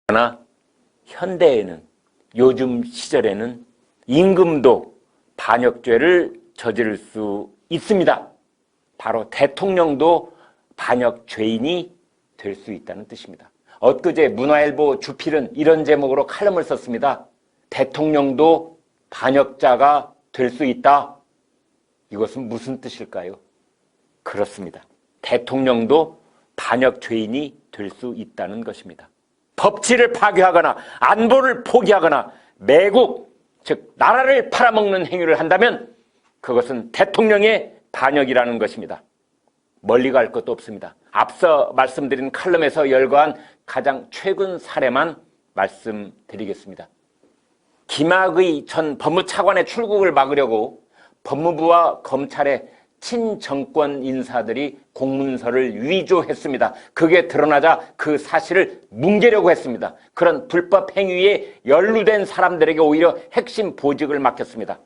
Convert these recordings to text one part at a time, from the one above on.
그러나 현대에는, 요즘 시절에는 임금도 반역죄를 저지를 수 있습니다. 바로 대통령도 반역죄인이 될 수 있다는 뜻입니다. 엊그제 문화일보 주필은 이런 제목으로 칼럼을 썼습니다. 대통령도 반역자가 될 수 있다. 이것은 무슨 뜻일까요? 그렇습니다. 대통령도 반역죄인이 될 수 있다는 것입니다. 법치를 파괴하거나 안보를 포기하거나 매국, 즉 나라를 팔아먹는 행위를 한다면 그것은 대통령의 반역이라는 것입니다. 멀리 갈 것도 없습니다. 앞서 말씀드린 칼럼에서 열거한 가장 최근 사례만 말씀드리겠습니다. 김학의 전 법무차관의 출국을 막으려고 법무부와 검찰의 친정권 인사들이 공문서를 위조했습니다. 그게 드러나자 그 사실을 뭉개려고 했습니다. 그런 불법 행위에 연루된 사람들에게 오히려 핵심 보직을 맡겼습니다.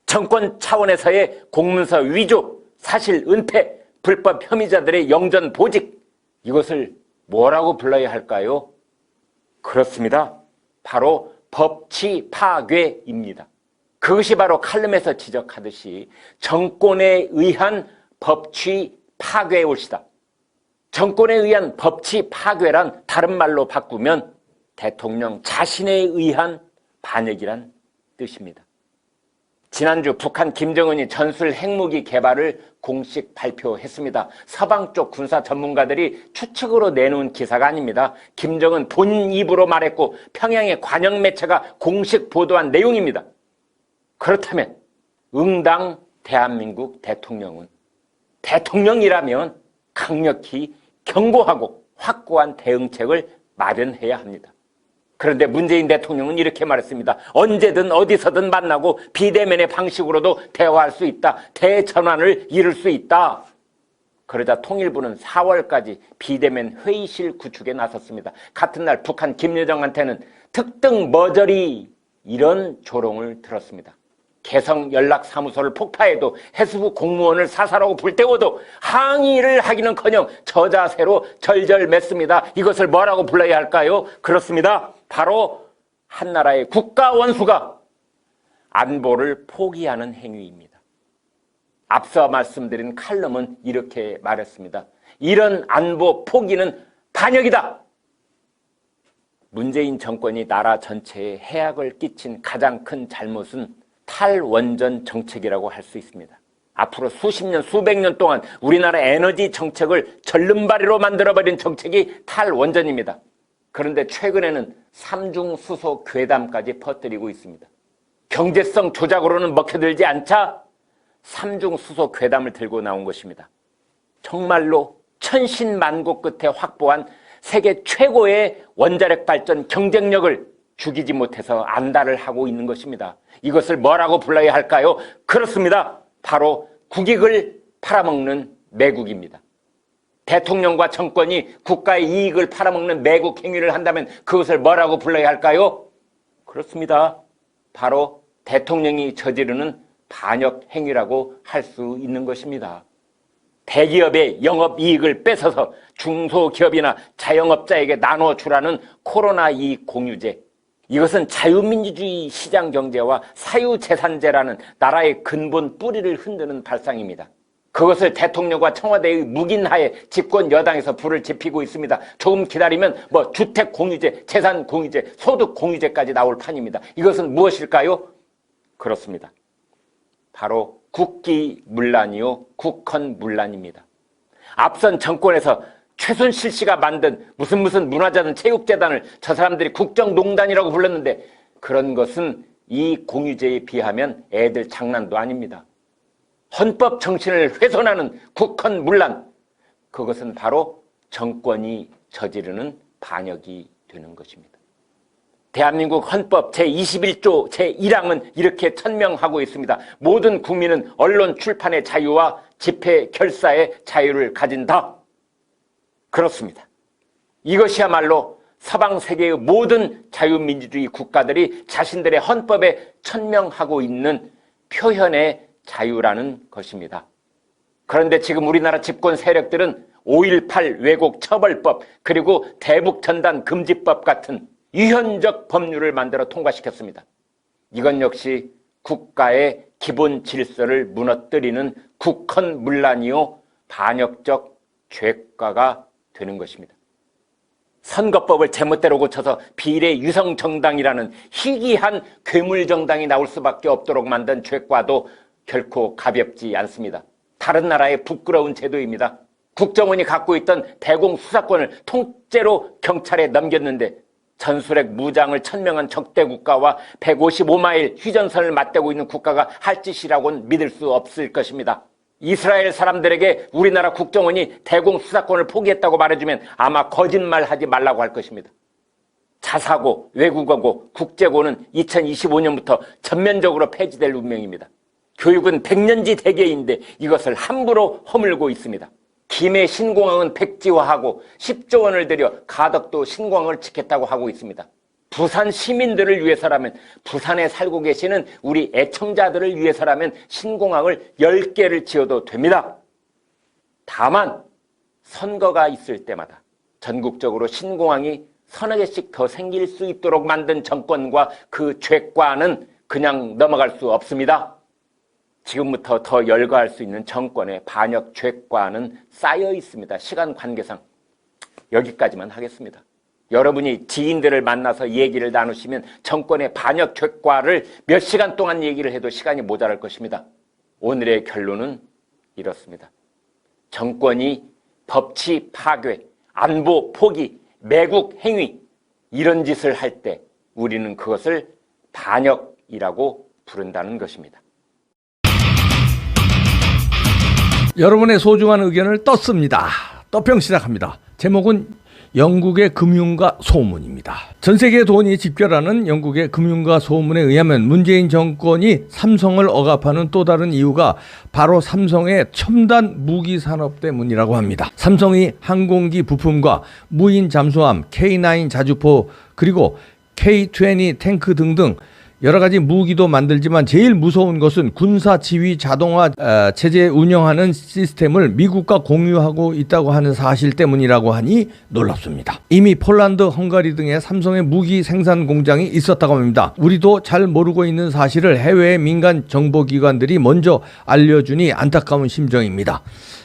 정권 차원에서의 공문서 위조, 사실 은폐, 불법 혐의자들의 영전 보직, 이것을 뭐라고 불러야 할까요? 그렇습니다. 바로 법치 파괴입니다. 그것이 바로 칼럼에서 지적하듯이 정권에 의한 법치 파괴의 올시다. 정권에 의한 법치 파괴란 다른 말로 바꾸면 대통령 자신에 의한 반역이란 뜻입니다. 지난주 북한 김정은이 전술 핵무기 개발을 공식 발표했습니다. 서방 쪽 군사 전문가들이 추측으로 내놓은 기사가 아닙니다. 김정은 본인 입으로 말했고 평양의 관영 매체가 공식 보도한 내용입니다. 그렇다면 응당 대한민국 대통령은 대통령이라면 강력히 경고하고 확고한 대응책을 마련해야 합니다. 그런데 문재인 대통령은 이렇게 말했습니다. 언제든 어디서든 만나고 비대면의 방식으로도 대화할 수 있다. 대전환을 이룰 수 있다. 그러자 통일부는 4월까지 비대면 회의실 구축에 나섰습니다. 같은 날 북한 김여정한테는 특등 머저리 이런 조롱을 들었습니다. 개성연락사무소를 폭파해도 해수부 공무원을 사살하고 불태워도 항의를 하기는커녕 저자세로 절절맸습니다. 이것을 뭐라고 불러야 할까요? 그렇습니다. 바로 한나라의 국가원수가 안보를 포기하는 행위입니다. 앞서 말씀드린 칼럼은 이렇게 말했습니다. 이런 안보 포기는 반역이다. 문재인 정권이 나라 전체에 해악을 끼친 가장 큰 잘못은 탈원전 정책이라고 할 수 있습니다. 앞으로 수십 년, 수백 년 동안 우리나라 에너지 정책을 절름발이로 만들어버린 정책이 탈원전입니다. 그런데 최근에는 삼중수소 괴담까지 퍼뜨리고 있습니다. 경제성 조작으로는 먹혀들지 않자 삼중수소 괴담을 들고 나온 것입니다. 정말로 천신만고 끝에 확보한 세계 최고의 원자력 발전 경쟁력을 죽이지 못해서 안달을 하고 있는 것입니다. 이것을 뭐라고 불러야 할까요? 그렇습니다. 바로 국익을 팔아먹는 매국입니다. 대통령과 정권이 국가의 이익을 팔아먹는 매국 행위를 한다면 그것을 뭐라고 불러야 할까요? 그렇습니다. 바로 대통령이 저지르는 반역 행위라고 할 수 있는 것입니다. 대기업의 영업이익을 뺏어서 중소기업이나 자영업자에게 나눠주라는 코로나 이익 공유제, 이것은 자유민주주의 시장경제와 사유재산제라는 나라의 근본 뿌리를 흔드는 발상입니다. 그것을 대통령과 청와대의 묵인하에 집권 여당에서 불을 지피고 있습니다. 조금 기다리면 주택공유제, 재산공유제, 소득공유제까지 나올 판입니다. 이것은 무엇일까요? 그렇습니다. 바로 국기문란이요 국헌문란입니다. 앞선 정권에서 최순실 씨가 만든 무슨 문화자든 체육재단을 저 사람들이 국정농단이라고 불렀는데 그런 것은 이 공유제에 비하면 애들 장난도 아닙니다. 헌법 정신을 훼손하는 국헌문란, 그것은 바로 정권이 저지르는 반역이 되는 것입니다. 대한민국 헌법 제21조 제1항은 이렇게 천명하고 있습니다. 모든 국민은 언론 출판의 자유와 집회 결사의 자유를 가진다. 그렇습니다. 이것이야말로 서방 세계의 모든 자유민주주의 국가들이 자신들의 헌법에 천명하고 있는 표현의 자유라는 것입니다. 그런데 지금 우리나라 집권 세력들은 5.18 왜곡 처벌법 그리고 대북전단 금지법 같은 유연적 법률을 만들어 통과시켰습니다. 이건 역시 국가의 기본 질서를 무너뜨리는 국헌문란이요 반역적 죄과가 되는 것입니다. 선거법을 제멋대로 고쳐서 비례 유성정당이라는 희귀한 괴물정당이 나올 수밖에 없도록 만든 죄과도 결코 가볍지 않습니다. 다른 나라의 부끄러운 제도입니다. 국정원이 갖고 있던 대공수사권을 통째로 경찰에 넘겼는데 전술핵 무장을 천명한 적대 국가와 155마일 휴전선을 맞대고 있는 국가가 할 짓이라고는 믿을 수 없을 것입니다. 이스라엘 사람들에게 우리나라 국정원이 대공수사권을 포기했다고 말해주면 아마 거짓말하지 말라고 할 것입니다. 자사고, 외국어고, 국제고는 2025년부터 전면적으로 폐지될 운명입니다. 교육은 백년지 대계인데 이것을 함부로 허물고 있습니다. 김해 신공항은 백지화하고 10조 원을 들여 가덕도 신공항을 짓겠다고 하고 있습니다. 부산 시민들을 위해서라면, 부산에 살고 계시는 우리 애청자들을 위해서라면 신공항을 10개를 지어도 됩니다. 다만 선거가 있을 때마다 전국적으로 신공항이 서너 개씩 더 생길 수 있도록 만든 정권과 그 죄과는 그냥 넘어갈 수 없습니다. 지금부터 더 열거할 수 있는 정권의 반역 죄과는 쌓여 있습니다. 시간 관계상 여기까지만 하겠습니다. 여러분이 지인들을 만나서 얘기를 나누시면 정권의 반역 죄과를 몇 시간 동안 얘기를 해도 시간이 모자랄 것입니다. 오늘의 결론은 이렇습니다. 정권이 법치 파괴, 안보 포기, 매국 행위 이런 짓을 할 때 우리는 그것을 반역이라고 부른다는 것입니다. 여러분의 소중한 의견을 떴습니다. 떠평 시작합니다. 제목은 영국의 금융가 소문입니다. 전 세계 돈이 집결하는 영국의 금융가 소문에 의하면 문재인 정권이 삼성을 억압하는 또 다른 이유가 바로 삼성의 첨단 무기 산업 때문이라고 합니다. 삼성이 항공기 부품과 무인 잠수함, K9 자주포, 그리고 K20 탱크 등등 여러 가지 무기도 만들지만 제일 무서운 것은 군사 지휘 자동화 체제 운영하는 시스템을 미국과 공유하고 있다고 하는 사실 때문이라고 하니 놀랍습니다. 이미 폴란드, 헝가리 등의 삼성의 무기 생산 공장이 있었다고 합니다. 우리도 잘 모르고 있는 사실을 해외의 민간 정보기관들이 먼저 알려주니 안타까운 심정입니다.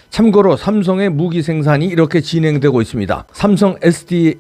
참고로 삼성의 무기 생산이 이렇게 진행되고 있습니다. 삼성 SDS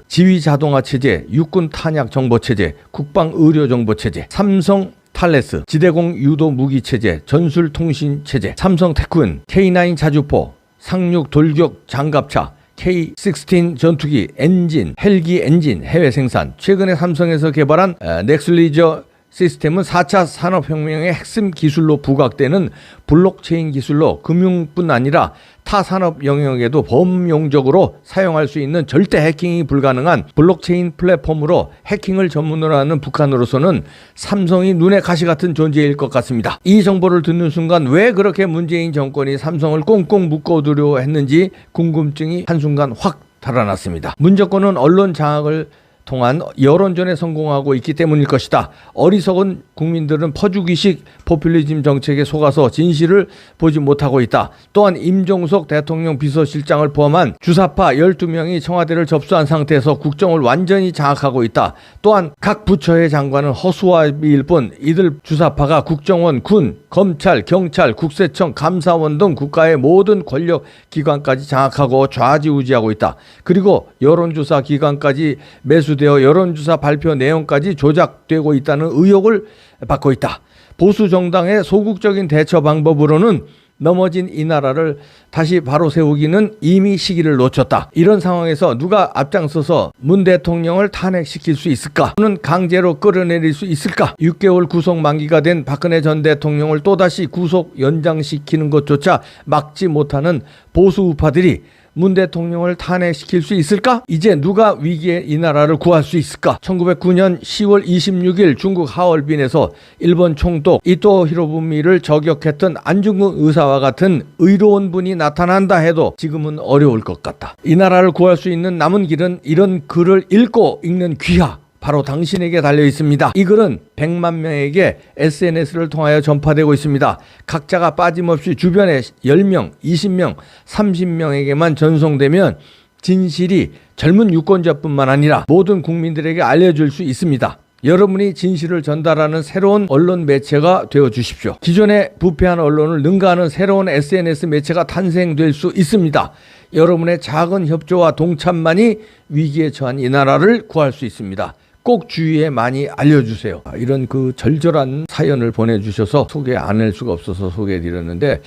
지휘 자동화 체제, 육군 탄약 정보 체제, 국방 의료 정보 체제, 삼성 탈레스 지대공 유도 무기 체제, 전술 통신 체제, 삼성 태쿤, K9 자주포, 상륙 돌격 장갑차, K16 전투기 엔진, 헬기 엔진 해외 생산. 최근에 삼성에서 개발한 넥슬리저 시스템은 4차 산업혁명의 핵심 기술로 부각되는 블록체인 기술로 금융뿐 아니라 타 산업 영역에도 범용적으로 사용할 수 있는 절대 해킹이 불가능한 블록체인 플랫폼으로 해킹을 전문으로 하는 북한으로서는 삼성이 눈에 가시 같은 존재일 것 같습니다. 이 정보를 듣는 순간 왜 그렇게 문재인 정권이 삼성을 꽁꽁 묶어두려 했는지 궁금증이 한순간 확 달아났습니다. 문 정권은 언론 장악을 통한 여론전에 성공하고 있기 때문일 것이다. 어리석은 국민들은 퍼주기식 포퓰리즘 정책에 속아서 진실을 보지 못하고 있다. 또한 임종석 대통령 비서실장을 포함한 주사파 12명이 청와대를 접수한 상태에서 국정을 완전히 장악하고 있다. 또한 각 부처의 장관은 허수아비일 뿐 이들 주사파가 국정원, 군, 검찰, 경찰, 국세청, 감사원 등 국가의 모든 권력 기관까지 장악하고 좌지우지하고 있다. 그리고 여론조사 기관까지 매수되어 여론조사 발표 내용까지 조작되고 있다는 의혹을 받고 있다. 보수 정당의 소극적인 대처 방법으로는 넘어진 이 나라를 다시 바로 세우기는 이미 시기를 놓쳤다. 이런 상황에서 누가 앞장서서 문 대통령을 탄핵시킬 수 있을까? 또는 강제로 끌어내릴 수 있을까? 6개월 구속 만기가 된 박근혜 전 대통령을 또다시 구속 연장시키는 것조차 막지 못하는 보수 우파들이 문 대통령을 탄핵시킬 수 있을까? 이제 누가 위기에 이 나라를 구할 수 있을까? 1909년 10월 26일 중국 하얼빈에서 일본 총독 이토 히로부미를 저격했던 안중근 의사와 같은 의로운 분이 나타난다 해도 지금은 어려울 것 같다. 이 나라를 구할 수 있는 남은 길은 이런 글을 읽고 읽는 귀하, 바로 당신에게 달려 있습니다. 이 글은 100만 명에게 SNS를 통하여 전파되고 있습니다. 각자가 빠짐없이 주변에 10명, 20명, 30명에게만 전송되면 진실이 젊은 유권자뿐만 아니라 모든 국민들에게 알려줄 수 있습니다. 여러분이 진실을 전달하는 새로운 언론 매체가 되어 주십시오. 기존의 부패한 언론을 능가하는 새로운 SNS 매체가 탄생될 수 있습니다. 여러분의 작은 협조와 동참만이 위기에 처한 이 나라를 구할 수 있습니다. 꼭 주위에 많이 알려주세요. 이런 그 절절한 사연을 보내주셔서 소개 안 할 수가 없어서 소개해드렸는데,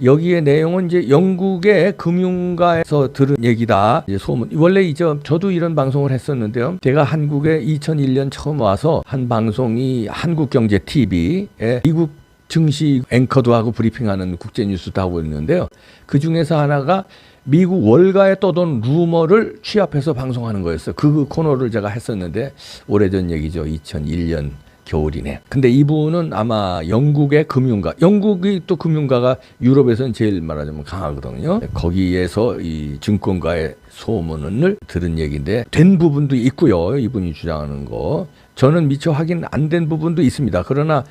여기에 내용은 이제 영국의 금융가에서 들은 얘기다. 이제 소문. 원래 이제 저도 이런 방송을 했었는데요. 제가 한국에 2001년 처음 와서 한 방송이 한국경제TV에 미국 증시 앵커도 하고 브리핑하는 국제뉴스도 하고 있는데요. 그 중에서 하나가 미국 월가에 떠도는 루머를 취합해서 방송하는 거였어요. 그 코너를 제가 했었는데, 오래전 얘기죠. 2001년 겨울이네. 근데 이분은 아마 영국의 금융가, 영국이 또 금융가가 유럽에서는 제일 말하자면 강하거든요. 거기에서 이 증권가의 소문을 들은 얘기인데, 된 부분도 있고요. 이분이 주장하는 거. 저는 미처 확인 안 된 부분도 있습니다. 그러나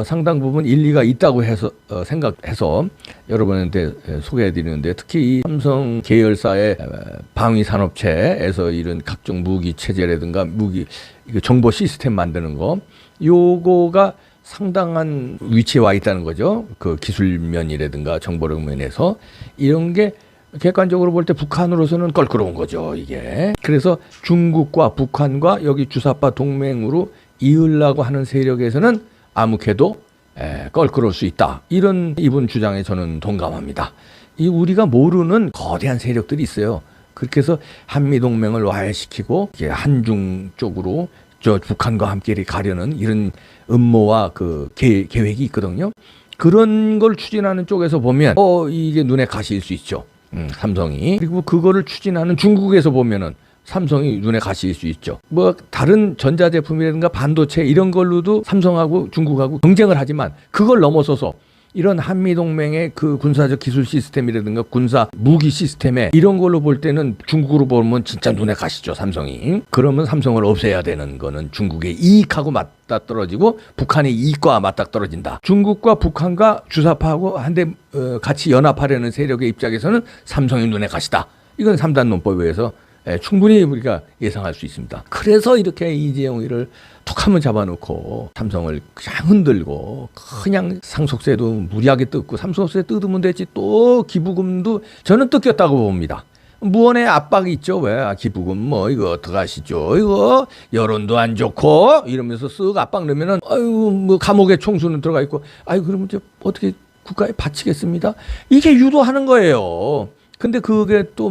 상당 부분 일리가 있다고 해서 생각해서 여러분한테 소개해드리는데, 특히 이 삼성 계열사의 방위 산업체에서 이런 각종 무기 체제라든가 무기 정보 시스템 만드는 거, 요거가 상당한 위치에 와 있다는 거죠. 그 기술면이라든가 정보력 면에서 이런 게 객관적으로 볼 때 북한으로서는 껄끄러운 거죠, 이게. 그래서 중국과 북한과 여기 주사파 동맹으로 이으려고 하는 세력에서는 아무개도 껄끄러울 수 있다. 이런 이분 주장에 저는 동감합니다. 이 우리가 모르는 거대한 세력들이 있어요. 그렇게 해서 한미동맹을 와해시키고 한중 쪽으로 저 북한과 함께 가려는 이런 음모와 그 계획이 있거든요. 그런 걸 추진하는 쪽에서 보면 이게 눈에 가시일 수 있죠. 삼성이. 그리고 그거를 추진하는 중국에서 보면은 삼성이 눈에 가시일 수 있죠. 뭐 다른 전자제품이라든가 반도체 이런 걸로도 삼성하고 중국하고 경쟁을 하지만, 그걸 넘어서서 이런 한미동맹의 그 군사적 기술 시스템이라든가 군사 무기 시스템에 이런 걸로 볼 때는 중국으로 보면 진짜 눈에 가시죠, 삼성이. 그러면 삼성을 없애야 되는 거는 중국의 이익하고 맞닥떨어지고 북한의 이익과 맞닥떨어진다. 중국과 북한과 주사파하고 한데 같이 연합하려는 세력의 입장에서는 삼성이 눈에 가시다. 이건 3단 논법에 의해서 충분히 우리가 예상할 수 있습니다. 그래서 이렇게 이재용이를 툭 한번 잡아놓고 삼성을 그냥 흔들고, 그냥 상속세도 무리하게 뜯고, 상속세 뜯으면 되지 또 기부금도 저는 뜯겼다고 봅니다. 무언의 압박이 있죠. 왜 기부금 뭐 이거 어떡하시죠, 이거 여론도 안 좋고 이러면서 쓱 압박 넣으면은 아유 뭐 감옥에 총수는 들어가 있고, 아유 그러면 이제 어떻게 국가에 바치겠습니다. 이게 유도하는 거예요. 근데 그게 또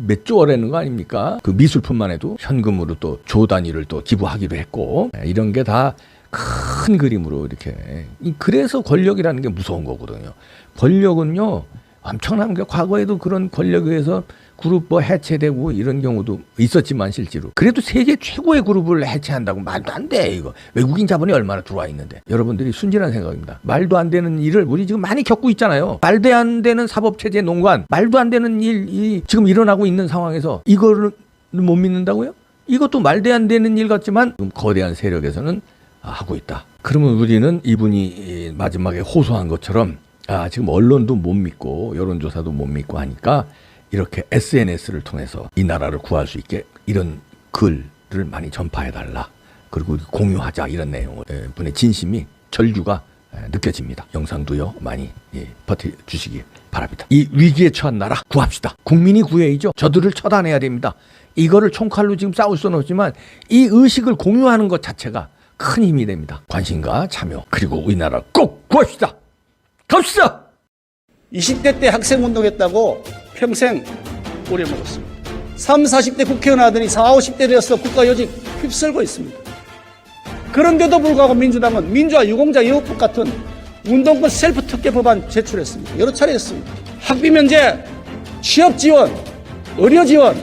몇 조라는 거 아닙니까? 그 미술품만 해도 현금으로 또 조 단위를 또 기부하기도 했고, 이런 게 다 큰 그림으로 이렇게. 그래서 권력이라는 게 무서운 거거든요. 권력은요 엄청난 게, 과거에도 그런 권력에 의해서 그룹 뭐 해체되고 이런 경우도 있었지만 실제로 그래도 세계 최고의 그룹을 해체한다고 말도 안 돼. 이거 외국인 자본이 얼마나 들어와 있는데. 여러분들이 순진한 생각입니다. 말도 안 되는 일을 우리 지금 많이 겪고 있잖아요. 말도 안 되는 사법체제 농간, 말도 안 되는 일이 지금 일어나고 있는 상황에서 이거를 못 믿는다고요? 이것도 말도 안 되는 일 같지만 지금 거대한 세력에서는 하고 있다. 그러면 우리는 이분이 마지막에 호소한 것처럼 지금 언론도 못 믿고 여론조사도 못 믿고 하니까 이렇게 SNS를 통해서 이 나라를 구할 수 있게 이런 글을 많이 전파해달라. 그리고 공유하자. 이런 내용을 분의 진심이, 절규가 느껴집니다. 영상도요 많이 버텨주시기 바랍니다. 이 위기에 처한 나라 구합시다. 국민이 구해야죠. 저들을 처단해야 됩니다. 이거를 총칼로 지금 싸울 수는 없지만 이 의식을 공유하는 것 자체가 큰 힘이 됩니다. 관심과 참여, 그리고 우리나라 꼭 구합시다. 갑시다. 20대 때 학생운동했다고 평생 우려먹었습니다. 30, 40대 국회의원 하더니 40, 50대 되어서 국가요직 휩쓸고 있습니다. 그런데도 불구하고 민주당은 민주화 유공자 예우법 같은 운동권 셀프 특혜 법안 제출했습니다. 여러 차례 했습니다. 학비 면제, 취업 지원, 의료 지원,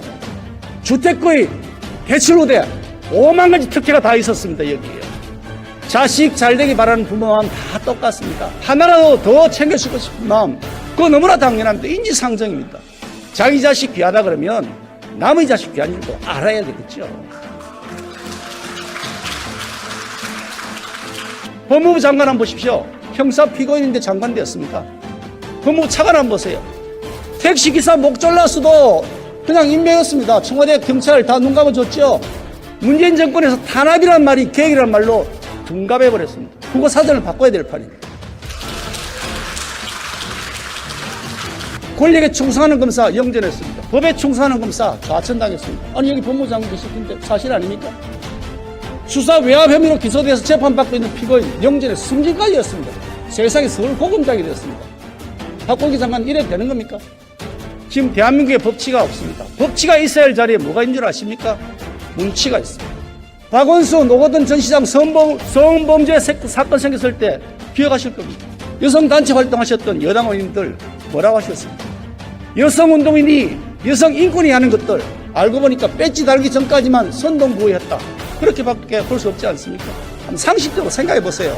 주택의 대출 우대, 5만 가지 특혜가 다 있었습니다. 여기에. 자식 잘되기 바라는 부모 마음 다 똑같습니다. 하나라도 더 챙겨주고 싶은 마음, 그거 너무나 당연합니다. 인지상정입니다. 자기 자식 귀하다 그러면 남의 자식 귀한 줄도 알아야 되겠죠. 법무부 장관 한번 보십시오. 형사 피고인인데 장관 되었습니다. 법무부 차관 한번 보세요. 택시기사 목 잘랐어도 그냥 임명했습니다. 청와대 경찰 다 눈 감아줬죠. 문재인 정권에서 탄압이란 말이 계획이란 말로 둔갑해버렸습니다. 국어 사전을 바꿔야 될 판입니다. 권력에 충성하는 검사 영전했습니다. 법에 충성하는 검사 좌천당했습니다. 아니 여기 법무장관 계실 텐데 사실 아닙니까? 수사 외압 혐의로 기소돼서 재판받고 있는 피고인 영전의 승진까지였습니다. 세상에 서울 고검장이 되었습니다. 박범계 장관 이래도 되는 겁니까? 지금 대한민국에 법치가 없습니다. 법치가 있어야 할 자리에 뭐가 있는 줄 아십니까? 문치가 있습니다. 박원순, 노거든 전 시장 성범죄 사건 생겼을 때 기억하실 겁니다. 여성단체 활동하셨던 여당 의원님들 뭐라고 하셨습니까? 여성운동인이 여성인권이 하는 것들 알고 보니까 배지 달기 전까지만 선동부였다. 그렇게밖에 볼 수 없지 않습니까? 한번 상식적으로 생각해 보세요.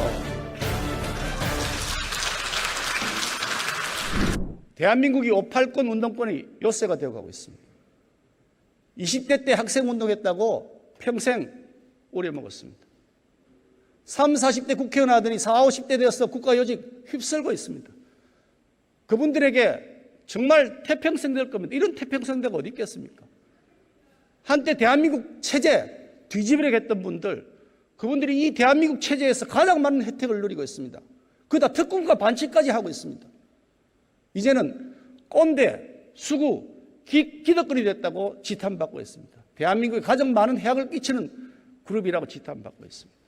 대한민국이 5.18권 운동권이 요새가 되어가고 있습니다. 20대 때 학생운동했다고 평생 우려먹었습니다. 30, 40대 국회의원 하더니 40, 50대 되어서 국가요직 휩쓸고 있습니다. 그분들에게 정말 태평성 될 겁니다. 이런 태평성대가 어디 있겠습니까? 한때 대한민국 체제 뒤집으려고 했던 분들, 그분들이 이 대한민국 체제에서 가장 많은 혜택을 누리고 있습니다. 그다 특권과 반칙까지 하고 있습니다. 이제는 꼰대, 수구, 기득권이 됐다고 지탄받고 있습니다. 대한민국에 가장 많은 해악을 끼치는 그룹이라고 지탄받고 있습니다.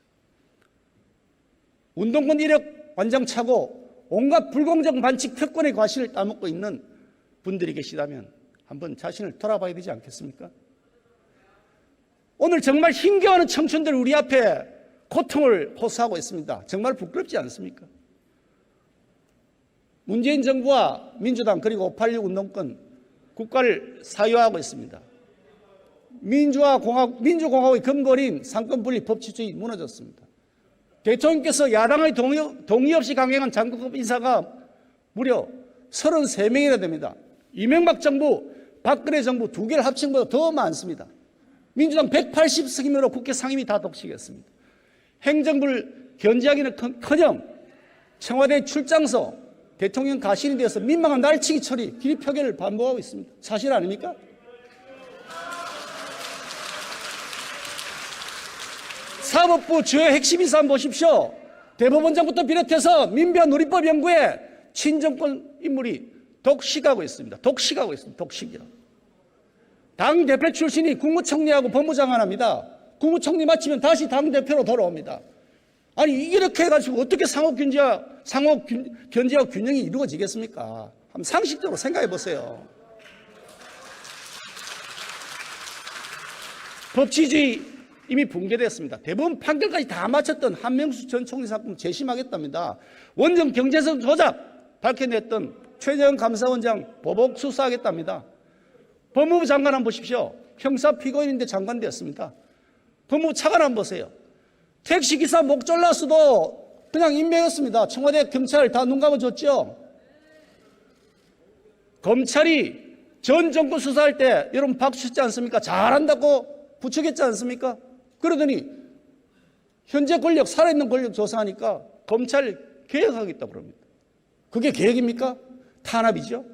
운동권 이력 완장 차고 온갖 불공정 반칙 특권의 과실을 따먹고 있는 분들이 계시다면 한번 자신을 돌아봐야 되지 않겠습니까? 오늘 정말 힘겨워하는 청춘들 우리 앞에 고통을 호소하고 있습니다. 정말 부끄럽지 않습니까? 문재인 정부와 민주당 그리고 5.86 운동권 국가를 사유하고 있습니다. 민주공화국의 근본인 상권분리 법치주의 무너졌습니다. 대통령께서 야당의 동의 없이 강행한 장관급 인사가 무려 33명이나 됩니다. 이명박 정부, 박근혜 정부 두 개를 합친 것보다 더 많습니다. 민주당 180석이므로 국회 상임위 다 독식했습니다. 행정부를 견제하기는 커녕 청와대 출장소, 대통령 가신이 되어서 민망한 날치기 처리, 기립 표결을 반복하고 있습니다. 사실 아닙니까? 사법부 주요 핵심 인사 한번 보십시오. 대법원장부터 비롯해서 민변 누리법 연구에 친정권 인물이 독식하고 있습니다. 독식이요. 당대표 출신이 국무총리하고 법무장관합니다. 국무총리 마치면 다시 당대표로 돌아옵니다. 아니 이렇게 해가지고 어떻게 상호 견제와 균형이 이루어지겠습니까? 한번 상식적으로 생각해 보세요. 법치주의 이미 붕괴됐습니다. 대법원 판결까지 다 마쳤던 한명수 전 총리 사건 재심하겠답니다. 원전 경제성 조작 밝혀냈던 최재형 감사원장 보복 수사하겠답니다. 법무부 장관 한번 보십시오. 형사 피고인인데 장관 되었습니다. 법무부 차관 한번 보세요. 택시기사 목 잘랐어도 그냥 임명했습니다. 청와대 경찰 다 눈 감아줬죠. 검찰이 전 정권 수사할 때 여러분 박수 쳤지 않습니까? 잘한다고 부추겼지 않습니까? 그러더니 현재 권력, 살아있는 권력 조사하니까 검찰 개혁하겠다고 그럽니다. 그게 계획입니까? 탄압이죠.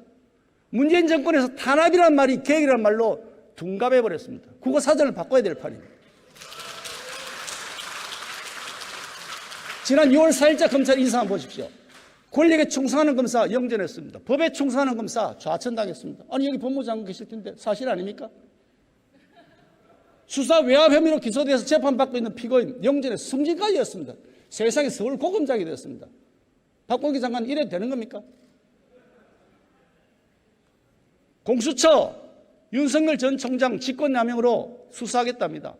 문재인 정권에서 탄압이란 말이 계획이란 말로 둔갑해버렸습니다. 국어 사전을 바꿔야 될 판입니다. 지난 6월 4일자 검찰 인사 한번 보십시오. 권력에 충성하는 검사 영전했습니다. 법에 충성하는 검사 좌천당했습니다. 아니 여기 법무장관 계실 텐데 사실 아닙니까? 수사 외압 혐의로 기소돼서 재판받고 있는 피고인 영전의 승진까지였습니다. 세상에 서울 고검장이 되었습니다. 박범계 장관 이래도 되는 겁니까? 공수처 윤석열 전 총장 직권남용으로 수사하겠답니다.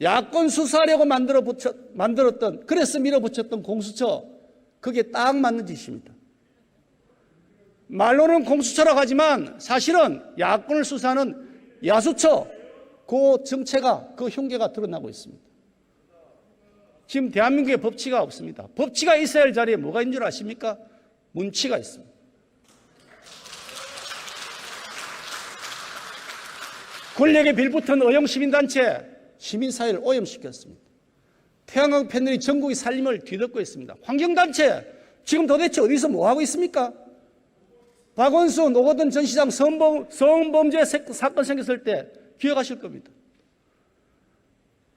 야권 수사하려고 만들었던 그래서 밀어붙였던 공수처 그게 딱 맞는 짓입니다. 말로는 공수처라고 하지만 사실은 야권을 수사하는 야수처 그 정체가 그 흉계가 드러나고 있습니다. 지금 대한민국에 법치가 없습니다. 법치가 있어야 할 자리에 뭐가 있는 줄 아십니까? 문치가 있습니다. 권력에 빌붙은 어용 시민단체 시민사회를 오염시켰습니다. 태양광 패널이 전국의 살림을 뒤덮고 있습니다. 환경단체 지금 도대체 어디서 뭐하고 있습니까? 박원순, 노거든 전 시장 성범죄 사건 생겼을 때 기억하실 겁니다.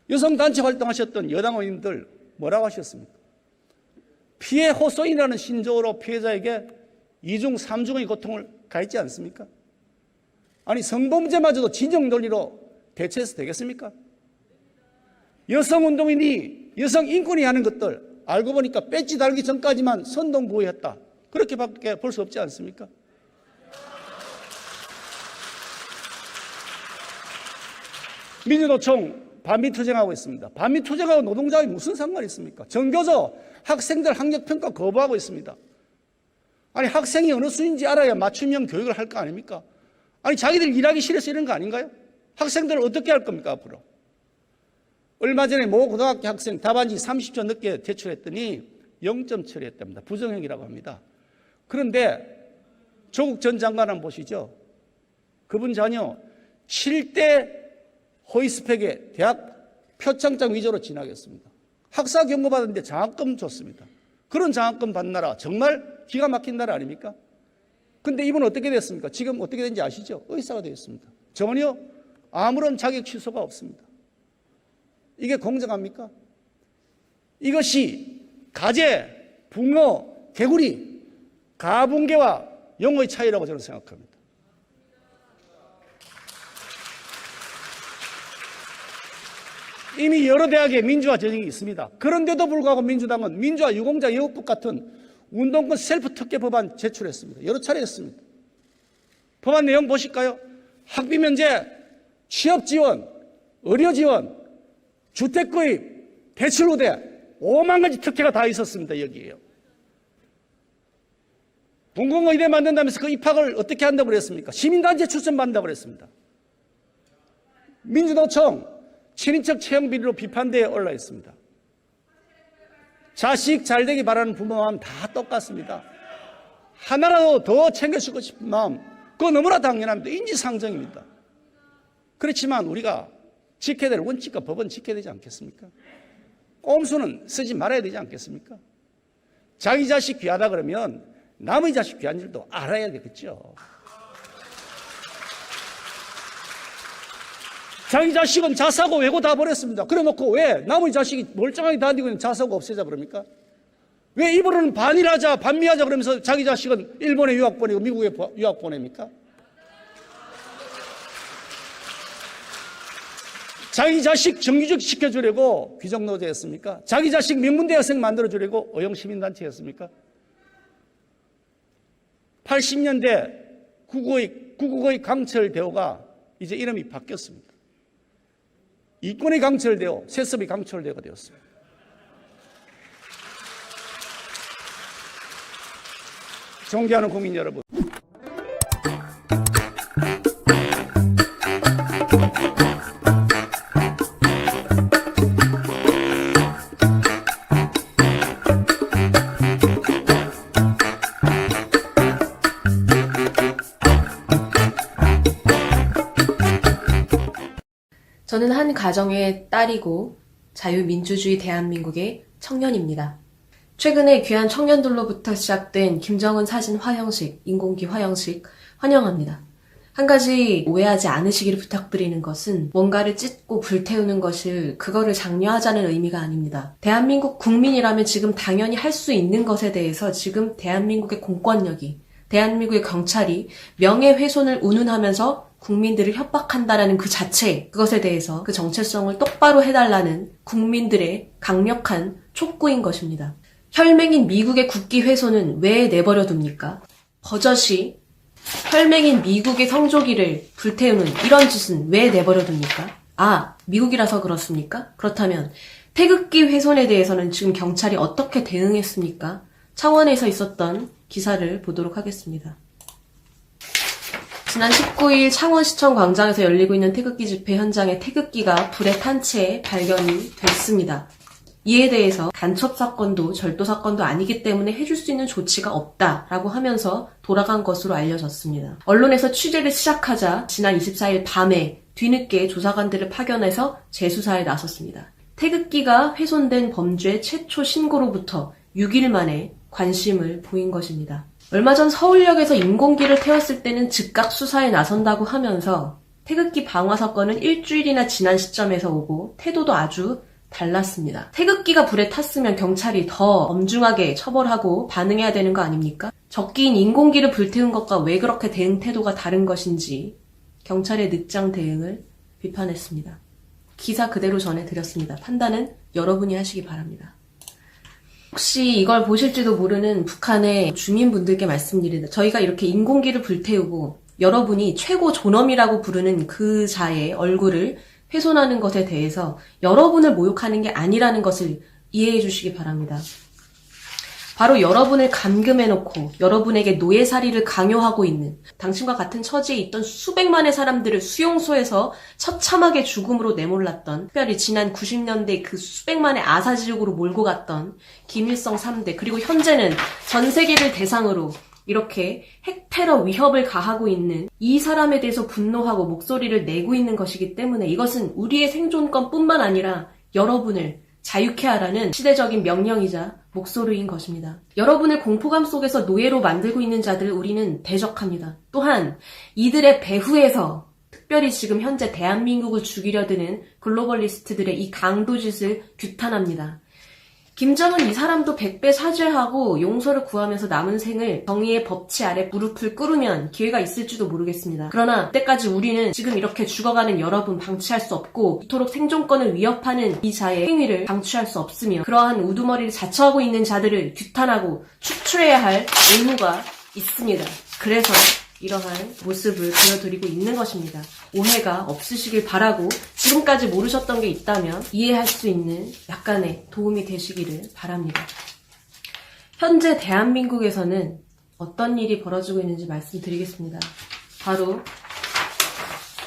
여성단체 활동하셨던 여당 의원님들 뭐라고 하셨습니까? 피해 호소인이라는 신조어로 피해자에게 2중, 3중의 고통을 가했지 않습니까? 아니, 성범죄마저도 진영 논리로 대처해서 되겠습니까? 여성운동인이 여성인권이 하는 것들 알고 보니까 배지 달기 전까지만 선동부였다. 그렇게밖에 볼 수 없지 않습니까? 민주노총 반미투쟁하고 있습니다. 반미투쟁하고 노동자의 무슨 상관이 있습니까? 전교조 학생들 학력평가 거부하고 있습니다. 아니, 학생이 어느 수인지 알아야 맞춤형 교육을 할 거 아닙니까? 아니, 자기들 일하기 싫어서 이런 거 아닌가요? 학생들을 어떻게 할 겁니까, 앞으로? 얼마 전에 모 고등학교 학생 답안지 30초 늦게 제출했더니 0점 처리했답니다. 부정행위라고 합니다. 그런데 조국 전 장관 한번 보시죠. 그분 자녀 7대 호의스펙에 대학 표창장 위조로 진학했습니다. 학사 경고 받았는데 장학금 줬습니다. 그런 장학금 받는 나라 정말 기가 막힌 나라 아닙니까? 근데 이분 어떻게 됐습니까? 지금 어떻게 된지 아시죠? 의사가 되었습니다. 전혀 아무런 자격 취소가 없습니다. 이게 공정합니까? 이것이 가재, 붕어, 개구리, 가붕괴와 용어의 차이라고 저는 생각합니다. 이미 여러 대학에 민주화 전형이 있습니다. 그런데도 불구하고 민주당은 민주화 유공자 예우법 같은 운동권 셀프 특혜 법안 제출했습니다. 여러 차례 했습니다. 법안 내용 보실까요? 학비 면제, 취업 지원, 의료 지원, 주택 구입, 대출 우대, 5만 가지 특혜가 다 있었습니다. 여기에요. 공공의대 만든다면서 그 입학을 어떻게 한다고 그랬습니까? 시민단체 추천받는다고 그랬습니다. 민주노총 친인척 채용 비리로 비판대에 올라 있습니다. 자식 잘되기 바라는 부모 마음 다 똑같습니다. 하나라도 더 챙겨주고 싶은 마음, 그거 너무나 당연합니다. 인지상정입니다. 그렇지만 우리가 지켜야 될 원칙과 법은 지켜야 되지 않겠습니까? 꼼수는 쓰지 말아야 되지 않겠습니까? 자기 자식 귀하다 그러면 남의 자식 귀한 줄도 알아야 되겠죠. 자기 자식은 자사고 외고 다 버렸습니다. 그래 놓고 왜 남의 자식이 멀쩡하게 다니고 있는 자사고 없애자 그럽니까? 왜 입으로는 반일하자, 반미하자 그러면서 자기 자식은 일본에 유학 보내고 미국에 유학 보냅니까? 자기 자식 정규직 시켜주려고 귀족노조였습니까? 자기 자식 명문대학생 만들어주려고 어용시민단체였습니까? 80년대 구국의 강철대호가 이제 이름이 바뀌었습니다. 이권의 강철대호, 세습의 강철대호가 되었습니다. 존경하는 국민 여러분, 저는 한 가정의 딸이고 자유민주주의 대한민국의 청년입니다. 최근에 귀한 청년들로부터 시작된 김정은 사진 화형식, 인공기 화형식 환영합니다. 한 가지 오해하지 않으시기를 부탁드리는 것은 뭔가를 찢고 불태우는 것을 그거를 장려하자는 의미가 아닙니다. 대한민국 국민이라면 지금 당연히 할 수 있는 것에 대해서 지금 대한민국의 공권력이, 대한민국의 경찰이 명예훼손을 운운하면서 국민들을 협박한다라는 그 자체, 그것에 대해서 그 정체성을 똑바로 해달라는 국민들의 강력한 촉구인 것입니다. 혈맹인 미국의 국기 훼손은 왜 내버려 둡니까? 버젓이 혈맹인 미국의 성조기를 불태우는 이런 짓은 왜 내버려 둡니까? 아, 미국이라서 그렇습니까? 그렇다면 태극기 훼손에 대해서는 지금 경찰이 어떻게 대응했습니까? 창원에서 있었던 기사를 보도록 하겠습니다. 지난 19일 창원시청 광장에서 열리고 있는 태극기 집회 현장에 태극기가 불에 탄 채 발견이 됐습니다. 이에 대해서 간첩 사건도 절도 사건도 아니기 때문에 해줄 수 있는 조치가 없다라고 하면서 돌아간 것으로 알려졌습니다. 언론에서 취재를 시작하자 지난 24일 밤에 뒤늦게 조사관들을 파견해서 재수사에 나섰습니다. 태극기가 훼손된 범죄 최초 신고로부터 6일 만에 관심을 보인 것입니다. 얼마 전 서울역에서 인공기를 태웠을 때는 즉각 수사에 나선다고 하면서 태극기 방화 사건은 일주일이나 지난 시점에서 오고 태도도 아주 달랐습니다. 태극기가 불에 탔으면 경찰이 더 엄중하게 처벌하고 반응해야 되는 거 아닙니까? 적기인 인공기를 불태운 것과 왜 그렇게 대응 태도가 다른 것인지 경찰의 늦장 대응을 비판했습니다. 기사 그대로 전해드렸습니다. 판단은 여러분이 하시기 바랍니다. 혹시 이걸 보실지도 모르는 북한의 주민분들께 말씀드립니다. 저희가 이렇게 인공기를 불태우고 여러분이 최고 존엄이라고 부르는 그 자의 얼굴을 훼손하는 것에 대해서 여러분을 모욕하는 게 아니라는 것을 이해해 주시기 바랍니다. 바로 여러분을 감금해놓고 여러분에게 노예살이를 강요하고 있는 당신과 같은 처지에 있던 수백만의 사람들을 수용소에서 처참하게 죽음으로 내몰랐던, 특별히 지난 90년대 그 수백만의 아사지옥으로 몰고 갔던 김일성 3대, 그리고 현재는 전 세계를 대상으로 이렇게 핵테러 위협을 가하고 있는 이 사람에 대해서 분노하고 목소리를 내고 있는 것이기 때문에 이것은 우리의 생존권뿐만 아니라 여러분을 자유케 하라는 시대적인 명령이자 목소리인 것입니다. 여러분을 공포감 속에서 노예로 만들고 있는 자들을 우리는 대적합니다. 또한 이들의 배후에서 특별히 지금 현재 대한민국을 죽이려 드는 글로벌리스트들의 이 강도짓을 규탄합니다. 김정은 이 사람도 100배 사죄하고 용서를 구하면서 남은 생을 정의의 법치 아래 무릎을 꿇으면 기회가 있을지도 모르겠습니다. 그러나 그때까지 우리는 지금 이렇게 죽어가는 여러분 방치할 수 없고 이토록 생존권을 위협하는 이 자의 행위를 방치할 수 없으며 그러한 우두머리를 자처하고 있는 자들을 규탄하고 축출해야 할 의무가 있습니다. 그래서 이러한 모습을 보여드리고 있는 것입니다. 오해가 없으시길 바라고 지금까지 모르셨던 게 있다면 이해할 수 있는 약간의 도움이 되시기를 바랍니다. 현재 대한민국에서는 어떤 일이 벌어지고 있는지 말씀드리겠습니다. 바로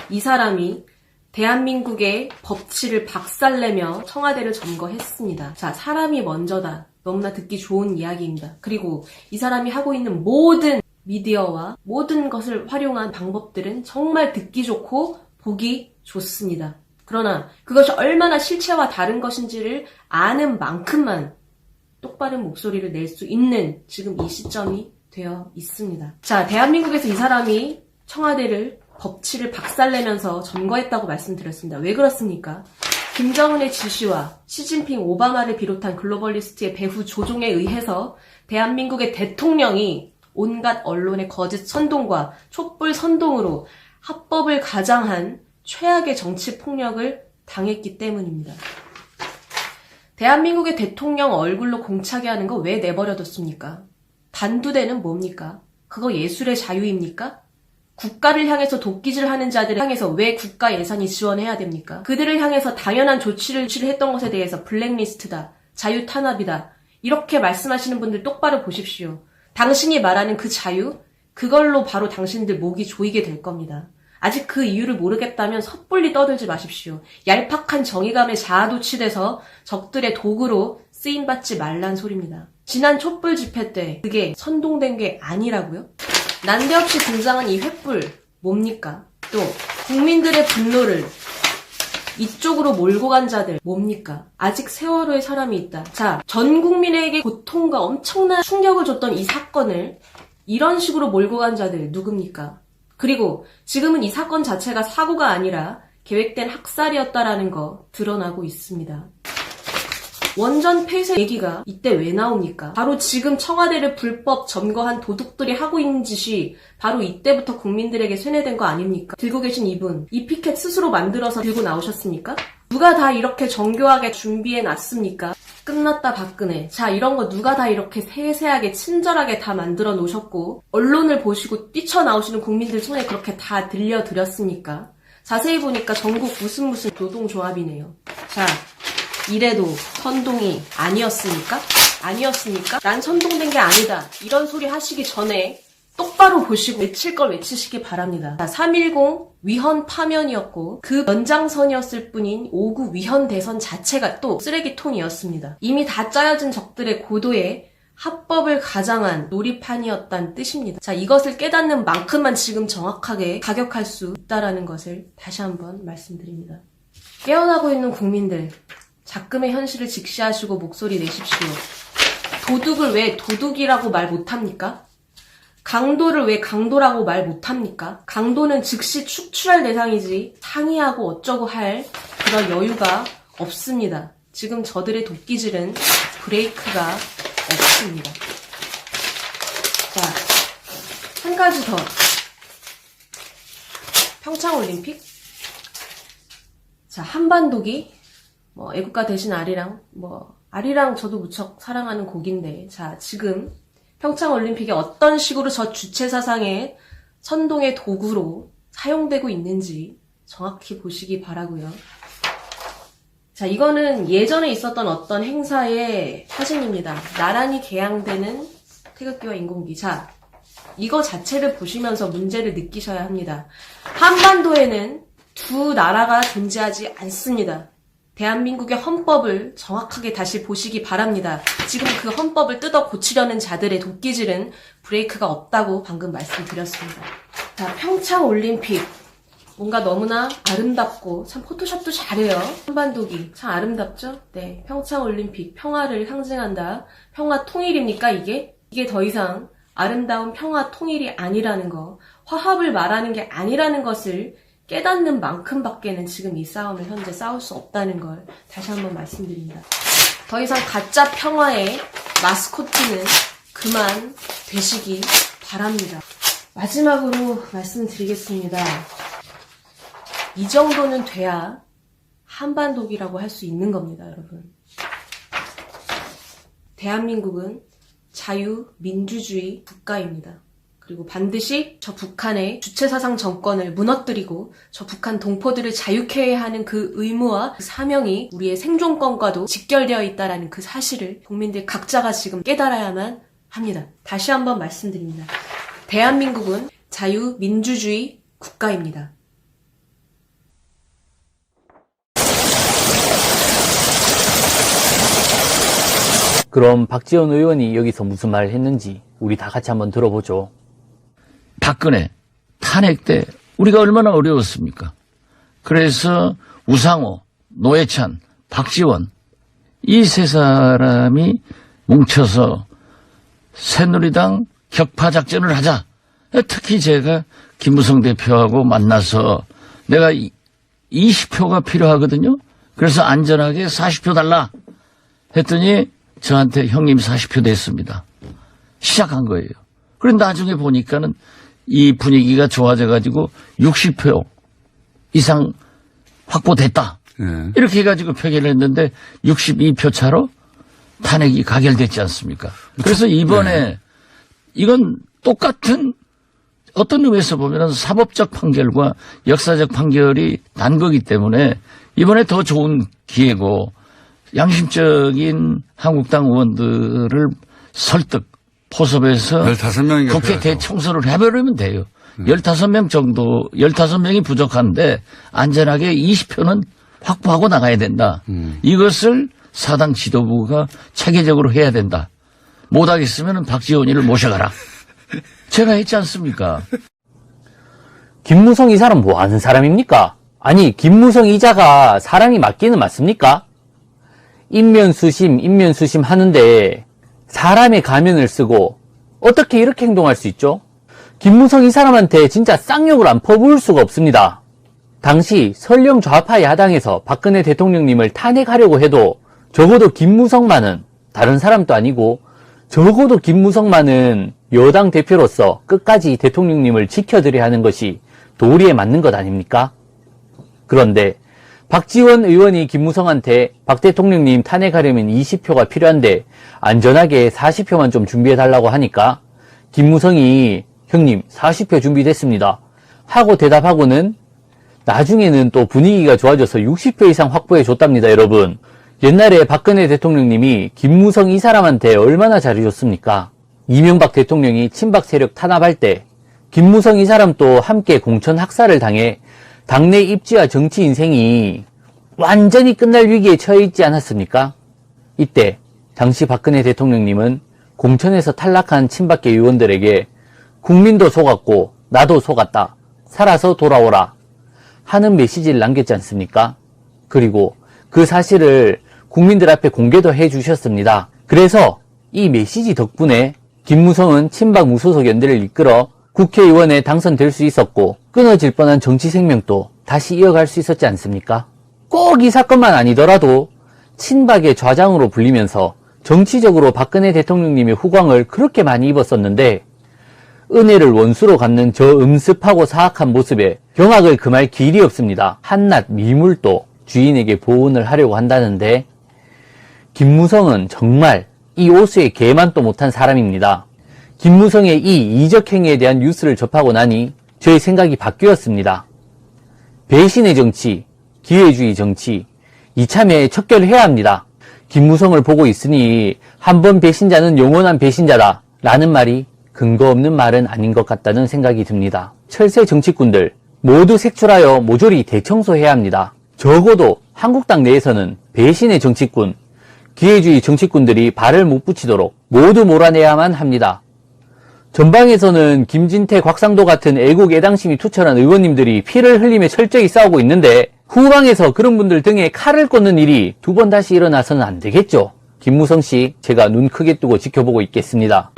이 사람이 대한민국의 법치를 박살내며 청와대를 점거했습니다. 자, 사람이 먼저다. 너무나 듣기 좋은 이야기입니다. 그리고 이 사람이 하고 있는 모든 미디어와 모든 것을 활용한 방법들은 정말 듣기 좋고 보기 좋습니다. 그러나 그것이 얼마나 실체와 다른 것인지를 아는 만큼만 똑바른 목소리를 낼 수 있는 지금 이 시점이 되어 있습니다. 자, 대한민국에서 이 사람이 청와대를 법치를 박살내면서 점거했다고 말씀드렸습니다. 왜 그렇습니까? 김정은의 지시와 시진핑, 오바마를 비롯한 글로벌리스트의 배후 조종에 의해서 대한민국의 대통령이 온갖 언론의 거짓 선동과 촛불 선동으로 합법을 가장한 최악의 정치 폭력을 당했기 때문입니다. 대한민국의 대통령 얼굴로 공차게 하는 거 왜 내버려뒀습니까? 단두대는 뭡니까? 그거 예술의 자유입니까? 국가를 향해서 도끼질 하는 자들을 향해서 왜 국가 예산이 지원해야 됩니까? 그들을 향해서 당연한 조치를 했던 것에 대해서 블랙리스트다, 자유 탄압이다, 이렇게 말씀하시는 분들 똑바로 보십시오. 당신이 말하는 그 자유, 그걸로 바로 당신들 목이 조이게 될 겁니다. 아직 그 이유를 모르겠다면 섣불리 떠들지 마십시오. 얄팍한 정의감에 자아도취돼서 적들의 도구로 쓰임받지 말란 소리입니다. 지난 촛불 집회 때 그게 선동된 게 아니라고요? 난데없이 등장한 이 횃불 뭡니까? 또 국민들의 분노를 이쪽으로 몰고 간 자들 뭡니까? 아직 세월호에 사람이 있다. 자, 전 국민에게 고통과 엄청난 충격을 줬던 이 사건을 이런 식으로 몰고 간 자들 누굽니까? 그리고 지금은 이 사건 자체가 사고가 아니라 계획된 학살이었다라는 거 드러나고 있습니다. 원전 폐쇄 얘기가 이때 왜 나옵니까? 바로 지금 청와대를 불법 점거한 도둑들이 하고 있는 짓이 바로 이때부터 국민들에게 세뇌된 거 아닙니까? 들고 계신 이분, 이 피켓 스스로 만들어서 들고 나오셨습니까? 누가 다 이렇게 정교하게 준비해 놨습니까? 끝났다 박근혜. 자, 이런 거 누가 다 이렇게 세세하게 친절하게 다 만들어 놓으셨고 언론을 보시고 뛰쳐나오시는 국민들 손에 그렇게 다 들려드렸습니까? 자세히 보니까 전국 무슨 노동조합이네요. 자, 이래도 선동이 아니었습니까? 아니었습니까? 난 선동된 게 아니다. 이런 소리 하시기 전에 똑바로 보시고 외칠 걸 외치시기 바랍니다. 3.10 위헌 파면이었고 그 연장선이었을 뿐인 5.9 위헌 대선 자체가 또 쓰레기통이었습니다. 이미 다 짜여진 적들의 고도에 합법을 가장한 놀이판이었다는 뜻입니다. 자, 이것을 깨닫는 만큼만 지금 정확하게 가격할 수 있다는 것을 다시 한번 말씀드립니다. 깨어나고 있는 국민들, 작금의 현실을 직시하시고 목소리 내십시오. 도둑을 왜 도둑이라고 말 못합니까? 강도를 왜 강도라고 말 못합니까? 강도는 즉시 축출할 대상이지 상의하고 어쩌고 할 그런 여유가 없습니다. 지금 저들의 도끼질은 브레이크가 없습니다. 자, 한 가지 더. 평창올림픽. 자, 한반도기. 애국가 대신 아리랑 저도 무척 사랑하는 곡인데, 자, 지금 평창올림픽이 어떤 식으로 저 주체사상의 선동의 도구로 사용되고 있는지 정확히 보시기 바라고요. 자, 이거는 예전에 있었던 어떤 행사의 사진입니다. 나란히 개양되는 태극기와 인공기. 자, 이거 자체를 보시면서 문제를 느끼셔야 합니다. 한반도에는 두 나라가 존재하지 않습니다. 대한민국의 헌법을 정확하게 다시 보시기 바랍니다. 지금 그 헌법을 뜯어 고치려는 자들의 도끼질은 브레이크가 없다고 방금 말씀드렸습니다. 자, 평창올림픽. 뭔가 너무나 아름답고 참 포토샵도 잘해요. 한반도기 참 아름답죠? 네, 평창올림픽 평화를 상징한다. 평화 통일입니까 이게? 이게 더 이상 아름다운 평화 통일이 아니라는 거, 화합을 말하는 게 아니라는 것을 깨닫는 만큼밖에는 지금 이 싸움을 현재 싸울 수 없다는 걸 다시 한번 말씀드립니다. 더 이상 가짜 평화의 마스코트는 그만 되시기 바랍니다. 마지막으로 말씀드리겠습니다. 이 정도는 돼야 한반도기라고 할 수 있는 겁니다, 여러분. 대한민국은 자유민주주의 국가입니다. 그리고 반드시 저 북한의 주체사상 정권을 무너뜨리고 저 북한 동포들을 자유케 해야 하는 그 의무와 그 사명이 우리의 생존권과도 직결되어 있다는 그 사실을 국민들 각자가 지금 깨달아야만 합니다. 다시 한번 말씀드립니다. 대한민국은 자유민주주의 국가입니다. 그럼 박지원 의원이 여기서 무슨 말을 했는지 우리 다 같이 한번 들어보죠. 박근혜 탄핵 때 우리가 얼마나 어려웠습니까? 그래서 우상호, 노회찬, 박지원 이 세 사람이 뭉쳐서 새누리당 격파작전을 하자. 특히 제가 김무성 대표하고 만나서 내가 20표가 필요하거든요. 그래서 안전하게 40표 달라 했더니 저한테 형님 40표 됐습니다. 시작한 거예요. 그런데 나중에 보니까는 이 분위기가 좋아져가지고 60표 이상 확보됐다. 이렇게 해가지고 표결을 했는데 62표 차로 탄핵이 가결됐지 않습니까? 그래서 이번에 이건 똑같은 어떤 의미에서 보면 사법적 판결과 역사적 판결이 난 거기 때문에 이번에 더 좋은 기회고 양심적인 한국당 의원들을 설득, 포섭해서 15명인가 국회 대청소를 해버리면 돼요. 15명 정도, 15명이 부족한데 안전하게 20표는 확보하고 나가야 된다. 이것을 사당 지도부가 체계적으로 해야 된다. 못하겠으면 박지원이를 모셔가라. 제가 했지 않습니까? 김무성 이 사람 뭐 하는 사람입니까? 아니, 김무성 이자가 사람이 맞기는 맞습니까? 인면수심 하는데 사람의 가면을 쓰고 어떻게 이렇게 행동할 수 있죠? 김무성 이 사람한테 진짜 쌍욕을 안 퍼부을 수가 없습니다. 당시 설령 좌파 야당에서 박근혜 대통령님을 탄핵하려고 해도 적어도 김무성만은 다른 사람도 아니고 적어도 김무성만은 여당 대표로서 끝까지 대통령님을 지켜드려야 하는 것이 도리에 맞는 것 아닙니까? 그런데 박지원 의원이 김무성한테 박 대통령님 탄핵하려면 20표가 필요한데 안전하게 40표만 좀 준비해달라고 하니까 김무성이 형님 40표 준비됐습니다 하고 대답하고는 나중에는 또 분위기가 좋아져서 60표 이상 확보해줬답니다. 여러분, 옛날에 박근혜 대통령님이 김무성 이 사람한테 얼마나 잘해줬습니까? 이명박 대통령이 친박 세력 탄압할 때 김무성 이 사람도 함께 공천 학살을 당해 당내 입지와 정치 인생이 완전히 끝날 위기에 처해 있지 않았습니까? 이때 당시 박근혜 대통령님은 공천에서 탈락한 친박계 의원들에게 국민도 속았고 나도 속았다. 살아서 돌아오라. 하는 메시지를 남겼지 않습니까? 그리고 그 사실을 국민들 앞에 공개도 해주셨습니다. 그래서 이 메시지 덕분에 김무성은 친박 무소속 연대를 이끌어 국회의원에 당선될 수 있었고 끊어질 뻔한 정치 생명도 다시 이어갈 수 있었지 않습니까? 꼭 이 사건만 아니더라도 친박의 좌장으로 불리면서 정치적으로 박근혜 대통령님의 후광을 그렇게 많이 입었었는데 은혜를 원수로 갚는 저 음습하고 사악한 모습에 경악을 금할 길이 없습니다. 한낱 미물도 주인에게 보온을 하려고 한다는데 김무성은 정말 이 오수의 개만도 못한 사람입니다. 김무성의 이 이적 행위에 대한 뉴스를 접하고 나니 저의 생각이 바뀌었습니다. 배신의 정치, 기회주의 정치, 이참에 척결해야 합니다. 김무성을 보고 있으니 한 번 배신자는 영원한 배신자다 라는 말이 근거 없는 말은 아닌 것 같다는 생각이 듭니다. 철새 정치꾼들 모두 색출하여 모조리 대청소해야 합니다. 적어도 한국당 내에서는 배신의 정치꾼, 기회주의 정치꾼들이 발을 못 붙이도록 모두 몰아내야만 합니다. 전방에서는 김진태, 곽상도 같은 애국 애당심이 투철한 의원님들이 피를 흘리며 철저히 싸우고 있는데 후방에서 그런 분들 등에 칼을 꽂는 일이 두 번 다시 일어나서는 안 되겠죠. 김무성 씨, 제가 눈 크게 뜨고 지켜보고 있겠습니다.